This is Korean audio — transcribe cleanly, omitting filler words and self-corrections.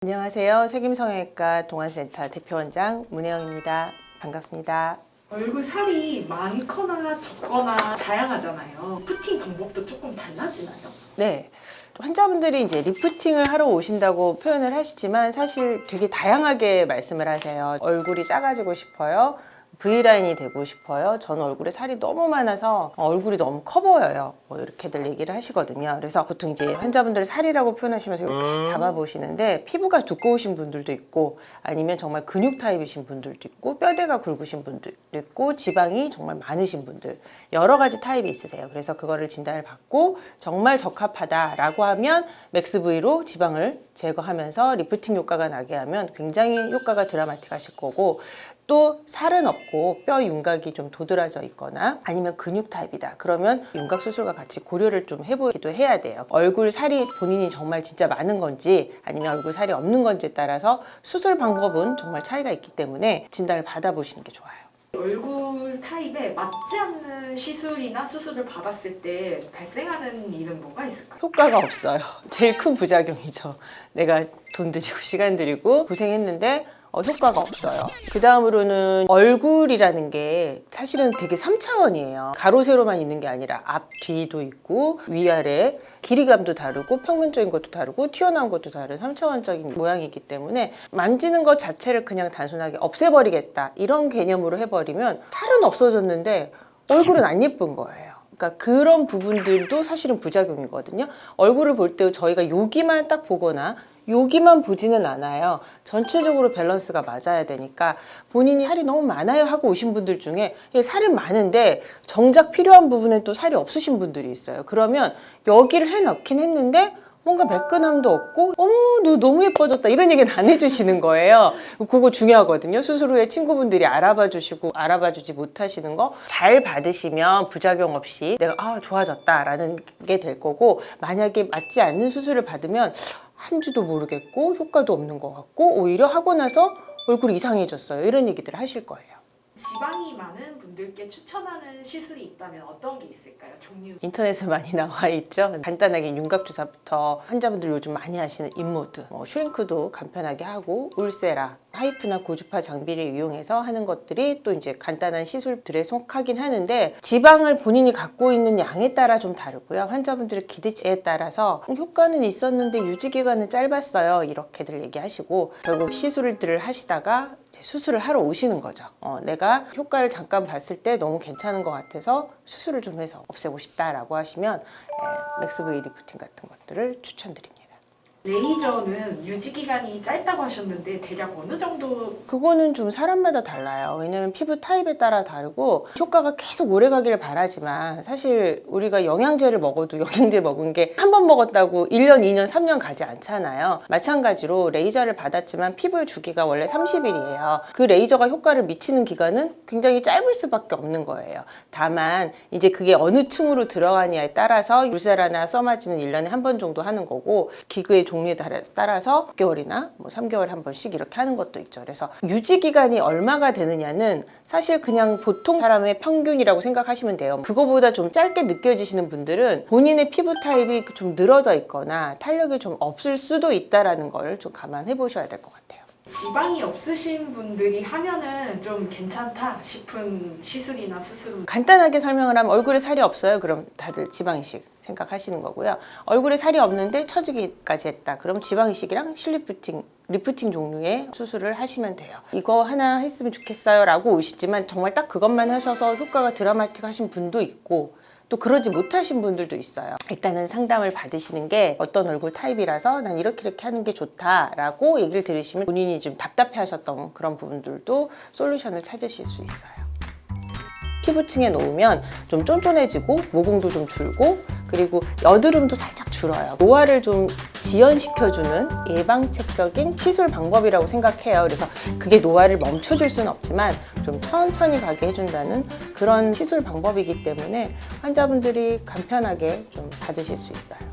안녕하세요. 색임성형외과 동안센터 대표원장 문혜영입니다. 반갑습니다. 얼굴 살이 많거나 적거나 다양하잖아요. 리프팅 방법도 조금 달라지나요? 네. 환자분들이 이제 리프팅을 하러 오신다고 표현을 하시지만 사실 되게 다양하게 말씀을 하세요. 얼굴이 작아지고 싶어요. V라인이 되고 싶어요. 저는 얼굴에 살이 너무 많아서 얼굴이 너무 커 보여요. 이렇게들 얘기를 하시거든요. 그래서 보통 이제 환자분들 살이라고 표현하시면서 이렇게 잡아보시는데 피부가 두꺼우신 분들도 있고 아니면 정말 근육 타입이신 분들도 있고 뼈대가 굵으신 분들도 있고 지방이 정말 많으신 분들 여러 가지 타입이 있으세요. 그래서 그거를 진단을 받고 정말 적합하다라고 하면 맥스V로 지방을 제거하면서 리프팅 효과가 나게 하면 굉장히 효과가 드라마틱하실 거고 또 살은 없고 뼈 윤곽이 좀 도드라져 있거나 아니면 근육 타입이다. 그러면 윤곽 수술과 같이 고려를 좀 해보기도 해야 돼요. 얼굴 살이 본인이 정말 진짜 많은 건지 아니면 얼굴 살이 없는 건지에 따라서 수술 방법은 정말 차이가 있기 때문에 진단을 받아보시는 게 좋아요. 얼굴 타입에 맞지 않는 시술이나 수술을 받았을 때 발생하는 일은 뭐가 있을까요? 효과가 없어요. 제일 큰 부작용이죠. 내가 돈 들이고 시간 들이고 고생했는데 효과가 없어요. 그 다음으로는 얼굴이라는 게 사실은 되게 3차원이에요. 가로 세로만 있는 게 아니라 앞, 뒤도 있고 위아래 길이감도 다르고 평면적인 것도 다르고 튀어나온 것도 다른 3차원적인 모양이기 때문에 만지는 것 자체를 그냥 단순하게 없애버리겠다 이런 개념으로 해버리면 살은 없어졌는데 얼굴은 안 예쁜 거예요. 그러니까 그런 부분들도 사실은 부작용이거든요. 얼굴을 볼 때 저희가 여기만 딱 보거나 여기만 보지는 않아요. 전체적으로 밸런스가 맞아야 되니까 본인이 살이 너무 많아요 하고 오신 분들 중에 살은 많은데 정작 필요한 부분에 또 살이 없으신 분들이 있어요. 그러면 여기를 해넣긴 했는데 뭔가 매끈함도 없고 어머 너 너무 예뻐졌다 이런 얘기는 안 해주시는 거예요. 그거 중요하거든요. 수술 후에 친구분들이 알아봐 주시고 알아봐 주지 못하시는 거 잘 받으시면 부작용 없이 내가 좋아졌다라는 게 될 거고 만약에 맞지 않는 수술을 받으면 한지도 모르겠고 효과도 없는 것 같고 오히려 하고 나서 얼굴이 이상해졌어요. 이런 얘기들을 하실 거예요. 지방이 많은 분들께 추천하는 시술이 있다면 어떤 게 있을까요? 종류? 인터넷에 많이 나와 있죠. 간단하게 윤곽주사부터 환자분들 요즘 많이 하시는 인모드, 슈링크도 간편하게 하고 울세라, 하이프나 고주파 장비를 이용해서 하는 것들이 또 이제 간단한 시술들에 속하긴 하는데 지방을 본인이 갖고 있는 양에 따라 좀 다르고요. 환자분들의 기대치에 따라서 효과는 있었는데 유지 기간은 짧았어요. 이렇게들 얘기하시고 결국 시술들을 하시다가 수술을 하러 오시는 거죠. 내가 효과를 잠깐 봤을 때 너무 괜찮은 것 같아서 수술을 좀 해서 없애고 싶다라고 하시면 맥스V 리프팅 같은 것들을 추천드립니다. 레이저는 유지기간이 짧다고 하셨는데 대략 어느 정도? 그거는 좀 사람마다 달라요. 왜냐면 피부 타입에 따라 다르고 효과가 계속 오래 가기를 바라지만 사실 우리가 영양제를 먹어도 영양제 먹은 게 한 번 먹었다고 1년, 2년, 3년 가지 않잖아요. 마찬가지로 레이저를 받았지만 피부의 주기가 원래 30일이에요. 그 레이저가 효과를 미치는 기간은 굉장히 짧을 수밖에 없는 거예요. 다만 이제 그게 어느 층으로 들어가냐에 따라서 울세라나 써마지는 1년에 한 번 정도 하는 거고 기구의 종류에 따라서 6개월이나 3개월에 한 번씩 이렇게 하는 것도 있죠. 그래서 유지 기간이 얼마가 되느냐는 사실 그냥 보통 사람의 평균이라고 생각하시면 돼요. 그거보다 좀 짧게 느껴지시는 분들은 본인의 피부 타입이 좀 늘어져 있거나 탄력이 좀 없을 수도 있다는 걸 좀 감안해 보셔야 될 것 같아요. 지방이 없으신 분들이 하면은 좀 괜찮다 싶은 시술이나 수술은? 간단하게 설명을 하면 얼굴에 살이 없어요. 그럼 다들 지방이식 생각하시는 거고요. 얼굴에 살이 없는데 처지기까지 했다. 그럼 지방이식이랑 리프팅 종류의 수술을 하시면 돼요. 이거 하나 했으면 좋겠어요 라고 오시지만 정말 딱 그것만 하셔서 효과가 드라마틱 하신 분도 있고 또 그러지 못하신 분들도 있어요. 일단은 상담을 받으시는 게 어떤 얼굴 타입이라서 난 이렇게 하는 게 좋다라고 얘기를 들으시면 본인이 좀 답답해 하셨던 그런 부분들도 솔루션을 찾으실 수 있어요. 피부층에 놓으면 좀 쫀쫀해지고 모공도 좀 줄고 그리고 여드름도 살짝 줄어요. 노화를 좀 지연시켜주는 예방책적인 시술 방법이라고 생각해요. 그래서 그게 노화를 멈춰줄 수는 없지만 좀 천천히 가게 해준다는 그런 시술 방법이기 때문에 환자분들이 간편하게 좀 받으실 수 있어요.